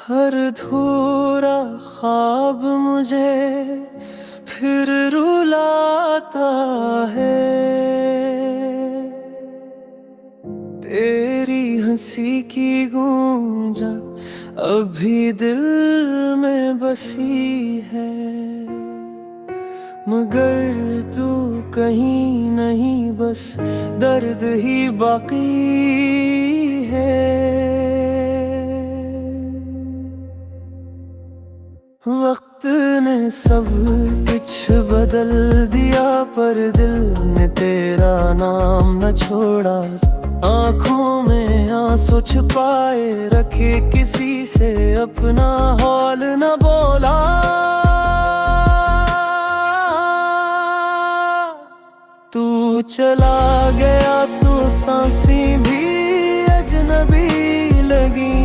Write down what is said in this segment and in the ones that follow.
हर अधूरा ख्वाब मुझे फिर रुलाता है। तेरी हंसी की गूंजा अभी दिल में बसी है, मगर तू कहीं नहीं, बस दर्द ही बाकी है। वक्त ने सब कुछ बदल दिया, पर दिल ने तेरा नाम न छोड़ा। आँखों में आंसू छुपाए रखे, किसी से अपना हाल न बोला। तू चला गया तो सांसें भी अजनबी लगी।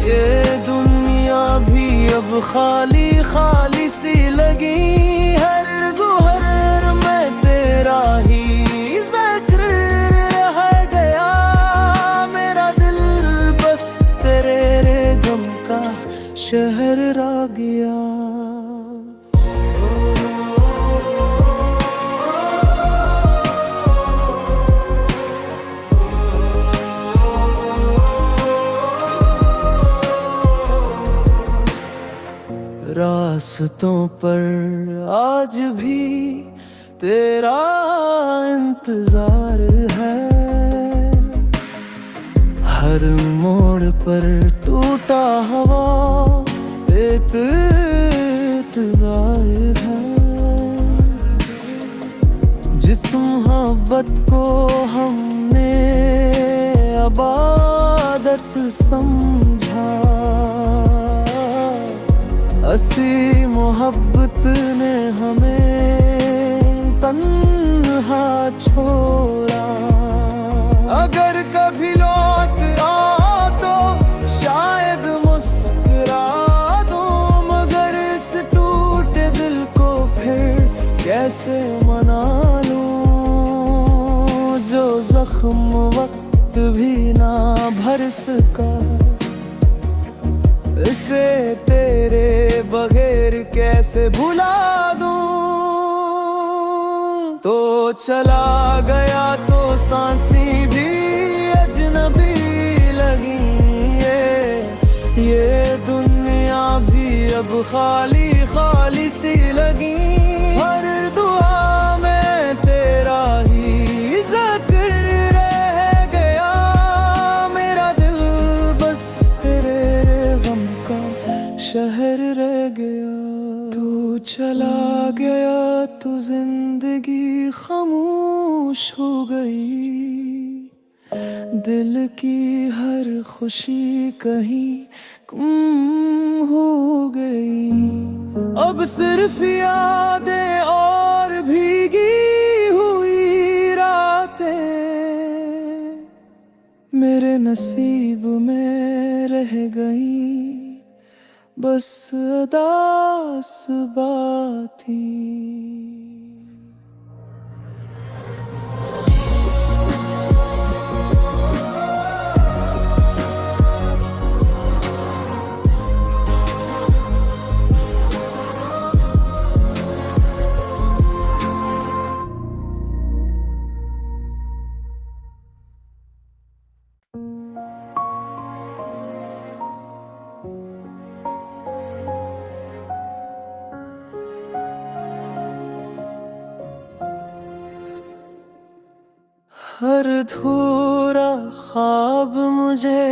ये दुनिया भी अब खाली खाली सी लगी। हर गुहर में तेरा ही जिक्र रह गया। मेरा दिल बस तेरे गम का शहर रह गया। रास्तों पर आज भी तेरा इंतजार है। हर मोड़ पर टूटा हवा एक इतबार है। जिस मोहब्बत को हमने इबादत समझा, असी मोहब्बत ने हमें तन्हा छोड़ा। अगर कभी लौट आओ तो शायद मुस्कुरा दो, मगर इस टूटे दिल को फिर कैसे मना लूं, जो जख्म वक्त भी ना भर सका। इसे तेरे बगैर कैसे भुला दूं। तो चला गया तो सांसें भी अजनबी लगी। ये दुनिया भी अब खाली खाली सी लगी। हर दुआ में तेरा ही जिक्र रह गया। मेरा दिल बस तेरे गम का शहर रह गया। तू चला गया तो जिंदगी खामोश हो गई। दिल की हर खुशी कहीं गुम हो गई। अब सिर्फ यादें और भीगी हुई रातें मेरे नसीब में रह गई। बस अदास बातें। हर अधूरा ख्वाब मुझे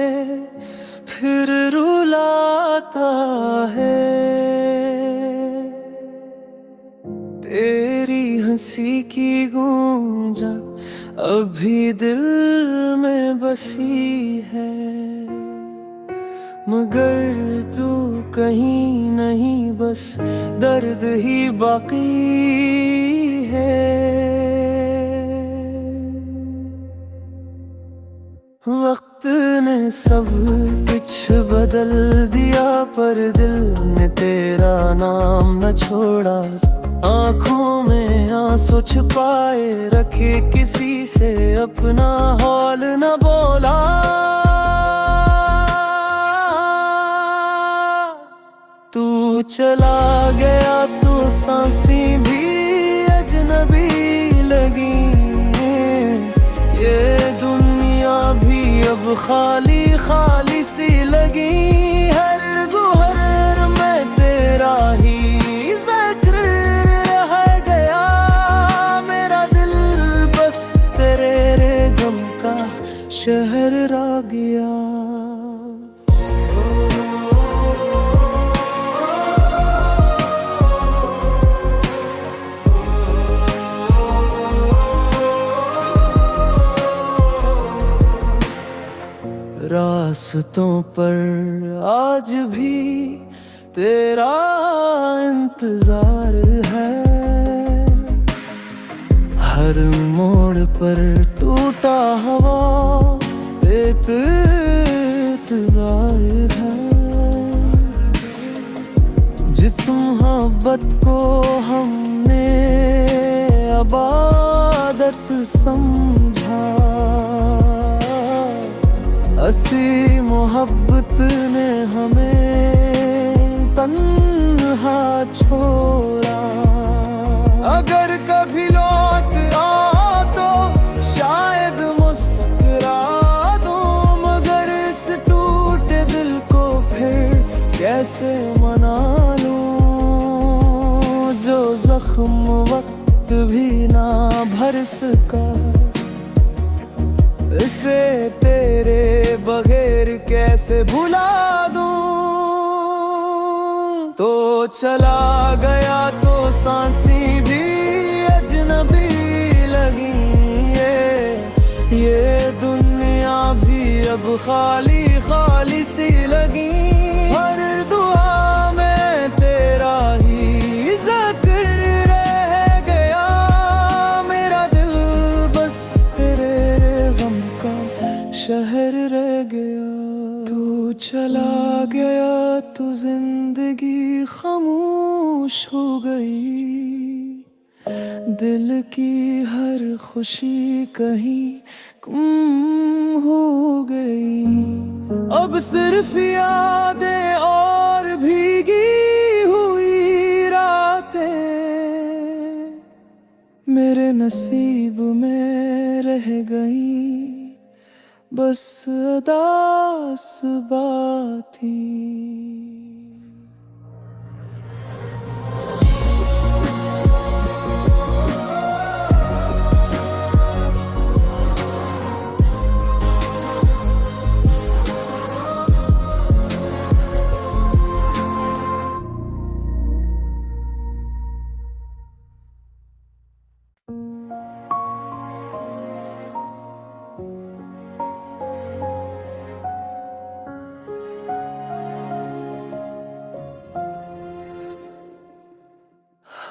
फिर रुलाता है। तेरी हंसी की गूंजा अभी दिल में बसी है, मगर तू कहीं नहीं, बस दर्द ही बाकी है। वक्त ने सब कुछ बदल दिया, पर दिल ने तेरा नाम न छोड़ा। आँखों में आंसू छुपाए रखे, किसी से अपना हाल न बोला। चला गया तो सांसें भी अजनबी लगी, ये दुनिया भी अब खाली खाली सी लगी। हर गुहर में तेरा ही जिक्र रह गया, मेरा दिल बस तेरे गम का शहर रह गया। रास्तों पर आज भी तेरा इंतजार है, हर मोड़ पर टूटा हवा एतबार है। जिस मोहब्बत को हमने इबादत समझा, असी मोहब्बत ने हमें तन्हा छोड़ा। अगर कभी लौट आओ तो शायद मुस्कुरा दूं, मगर इस टूटे दिल को फिर कैसे मना लूं, जो जख्म वक्त भी ना भर सका, इसे तेरे बगैर कैसे भुला दूं। तो चला गया तो सांसें भी अजनबी लगी, ये दुनिया भी अब खाली खाली सी लगी। हर दुआ में तेरा ही जिक्र रह गया, मेरा दिल बस तेरे गम का शहर रह गया। तू चला गया तो जिंदगी खामोश हो गई, दिल की हर खुशी कहीं गुम हो गई। अब सिर्फ यादें और भीगी हुई रातें मेरे नसीब में रह गई, बस अदास बाती।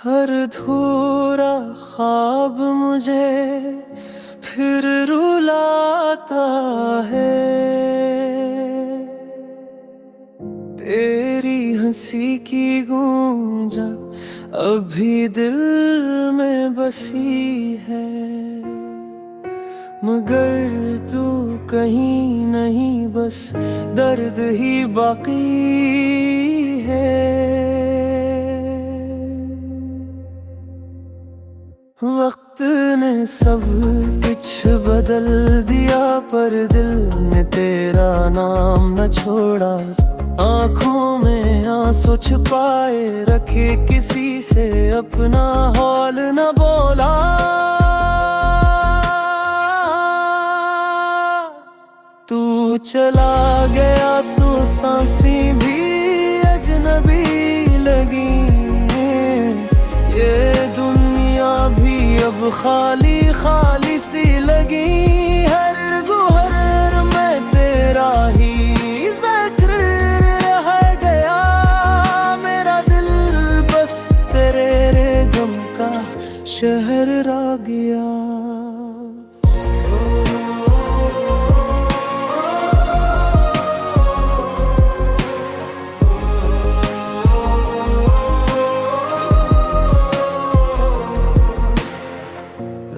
हर अधूरा ख्वाब मुझे फिर रुलाता है, तेरी हंसी की गूंजा अभी दिल में बसी है, मगर तू कहीं नहीं, बस दर्द ही बाकी है। वक्त ने सब कुछ बदल दिया, पर दिल ने तेरा नाम न छोड़ा। आँखों में आंसू छुपाए रखे, किसी से अपना हाल न बोला। तू चला गया तो सांसें भी अजनबी लगी, ये दुनिया भी अब खाली खाली सी लगी। हर गुहर में तेरा ही जिक्र रह गया, मेरा दिल बस तेरे गम का शहर रह गया।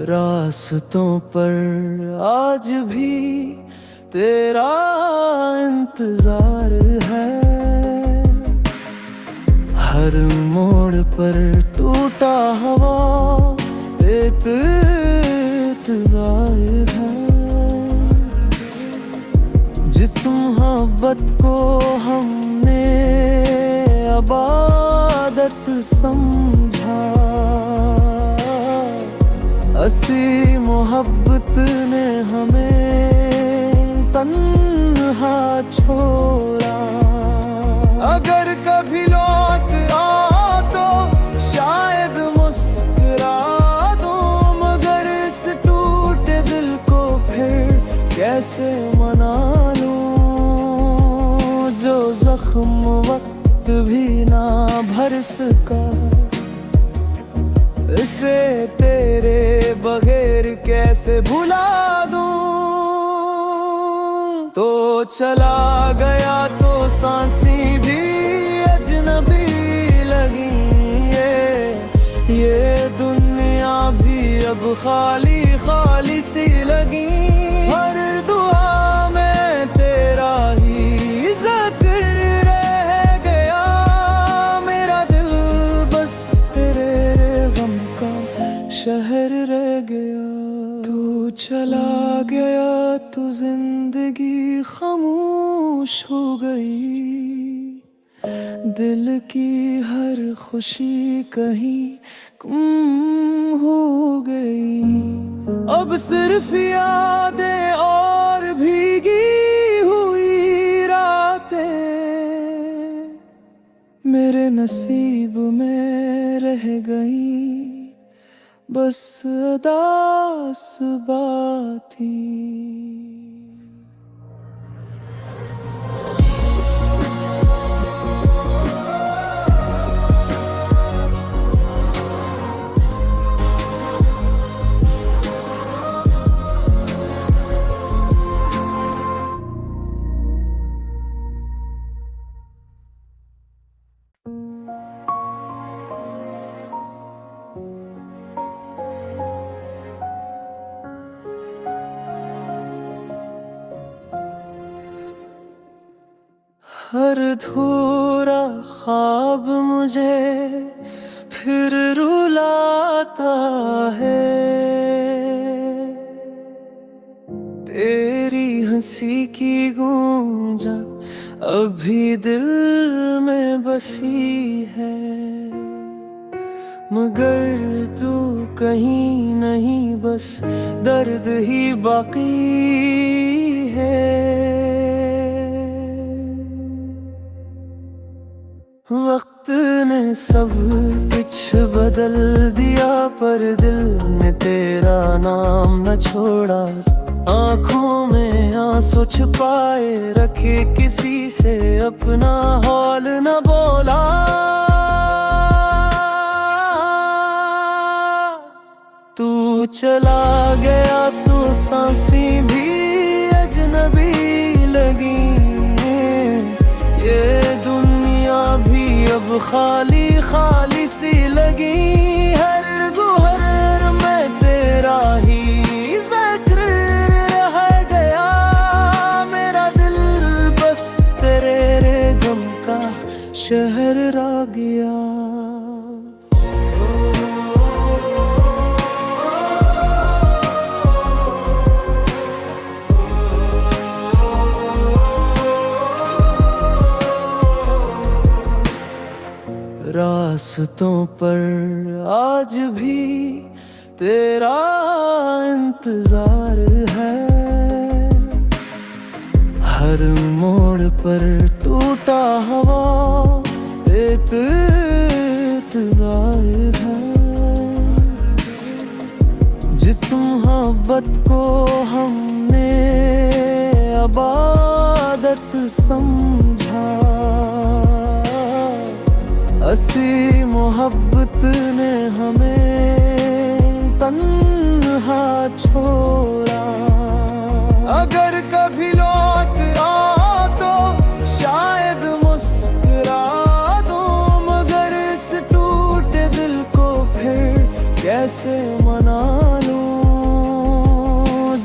रास्तों पर आज भी तेरा इंतजार है, हर मोड़ पर टूटा हवा एतराज है। जिस मोहब्बत को हमने इबादत समझा, असी मोहब्बत ने हमें तन्हा छोड़ा। अगर कभी लौट आ तो शायद मुस्कुरा दो, मगर इस टूटे दिल को फिर कैसे मना लूं, जो जख्म वक्त भी ना भर सका। इसे तेरे बगैर कैसे भुला दूं। तो चला गया तो सांसें भी अजनबी लगी, ये दुनिया भी अब खाली खाली सी लगी। हर दुआ में तेरा ही जिक्र रह गया, मेरा दिल बस तेरे गम का शहर रह गया। तू चला गया तो जिंदगी खामोश हो गई, दिल की हर खुशी कहीं गुम हो गई। अब सिर्फ यादें और भीगी हुई रातें मेरे नसीब में रह गई, बस अदास बातें। हर अधूरा ख्वाब मुझे फिर रुलाता है, तेरी हंसी की गूंजा अभी दिल में बसी है, मगर तू कहीं नहीं, बस दर्द ही बाकी है। वक्त ने सब कुछ बदल दिया, पर दिल ने तेरा नाम न छोड़ा। आँखों में आंसू छुपाए रखे, किसी से अपना हाल न बोला। तू चला गया तो सांसें भी अजनबी लगी, ये दुनिया भी अब खाली खाली सी लगी। हर गुहर में तेरा ही जिक्र रह गया, मेरा दिल बस तेरे गम का शहर रह गया। रास्तों पर आज भी तेरा इंतजार है, हर मोड़ पर टूटा हवा एतराज है। जिस मोहब्बत को हमने इबादत समझा, असी मोहब्बत ने हमें तन्हा छोड़ा। अगर कभी लौट आ तो शायद मुस्कुरा दो, मगर इस टूटे दिल को फिर कैसे मना लूं,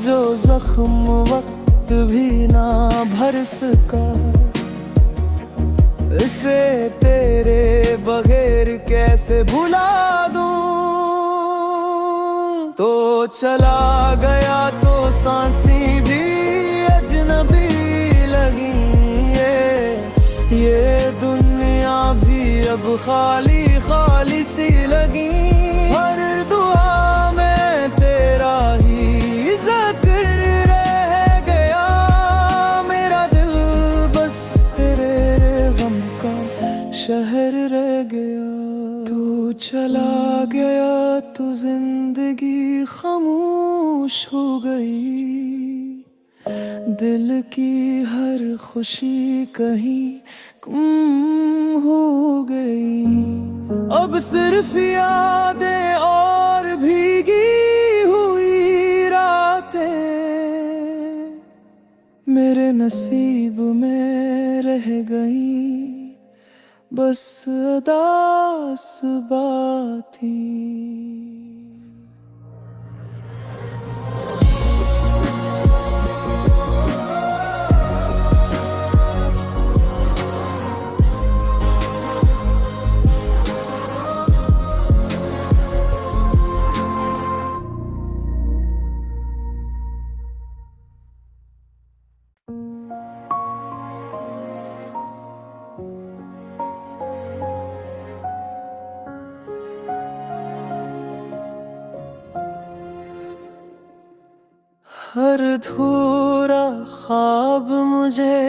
जो जख्म वक्त भी ना भर सका। इसे तेरे बगैर कैसे भुला दूं। तो चला गया तो सांसें भी अजनबी लगी, ये दुनिया भी अब खाली खाली सी लगी। हर दुआ में तेरा ही ज़िक्र रह गया, मेरा दिल बस तेरे गम का शहर रह गया। तू चला गया तो जिंदगी खामोश हो गई, दिल की हर खुशी कहीं गुम हो गई। अब सिर्फ यादें और भीगी हुई रातें मेरे नसीब में रह गई, बस अदास बातें। हर अधूरा ख्वाब मुझे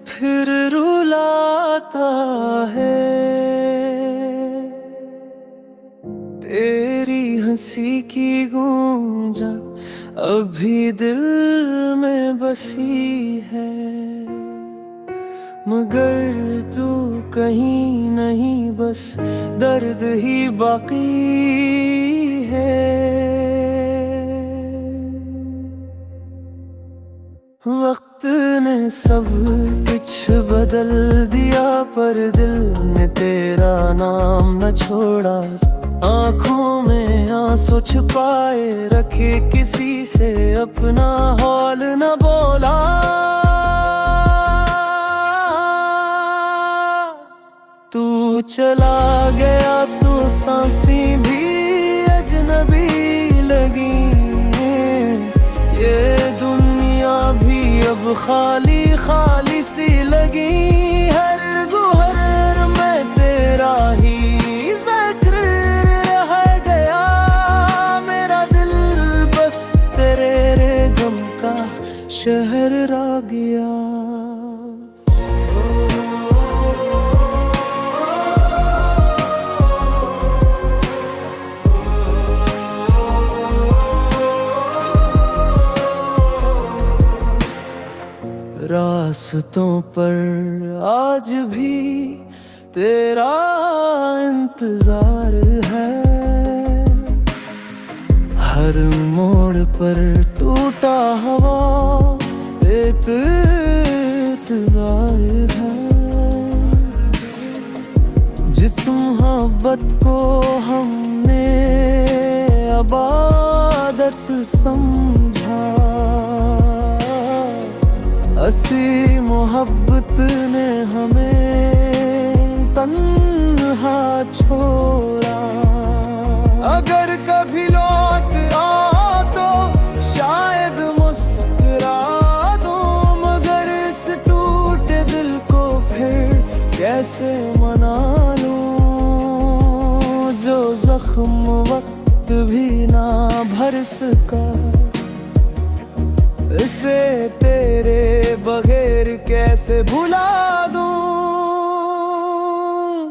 फिर रुलाता है, तेरी हंसी की गूंजा अभी दिल में बसी है, मगर तू कहीं नहीं, बस दर्द ही बाकी है। वक्त ने सब कुछ बदल दिया, पर दिल ने तेरा नाम न छोड़ा। आँखों में आंसू छुपाए रखे, किसी से अपना हाल न बोला। तू चला गया तो सांसें भी अजनबी लगी, ये दुनिया भी अब खाली खाली सी लगी। हर गुहर में तेरा ही ज़िक्र रह गया, मेरा दिल बस तेरे गम का शहर रह गया। रास्तों पर आज भी तेरा इंतजार है, हर मोड़ पर टूटा हवा एक इतबार है। जिस मोहब्बत को हमने अबादत समझा, असी मोहब्बत ने हमें तन्हा छोड़ा। अगर कभी लौट आओ तो शायद मुस्कुरा दूं, मगर इस टूटे दिल को फिर कैसे मना लूं, जो जख्म वक्त भी ना भर सका। इसे तेरे बगैर कैसे भुला दूं।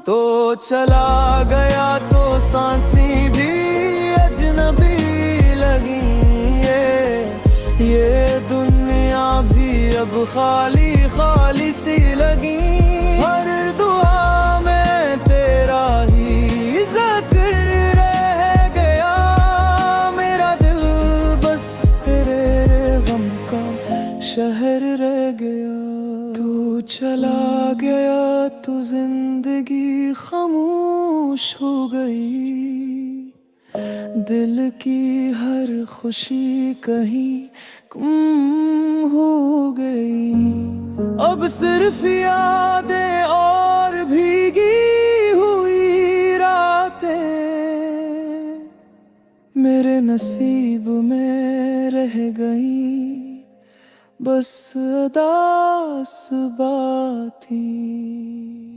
तो चला गया तो सांसें भी अजनबी लगी, ये दुनिया भी अब खाली खाली सी लगी। हर दुआ में तेरा ही ज़िक्र रह गया, मेरा दिल बस तेरे गम का शहर रह गया। तू चला गया तो जिंदगी खामोश हो गई, दिल की हर खुशी कहीं गुम हो गई। अब सिर्फ यादें और मेरे नसीब में रह गई बस अदास बात थी।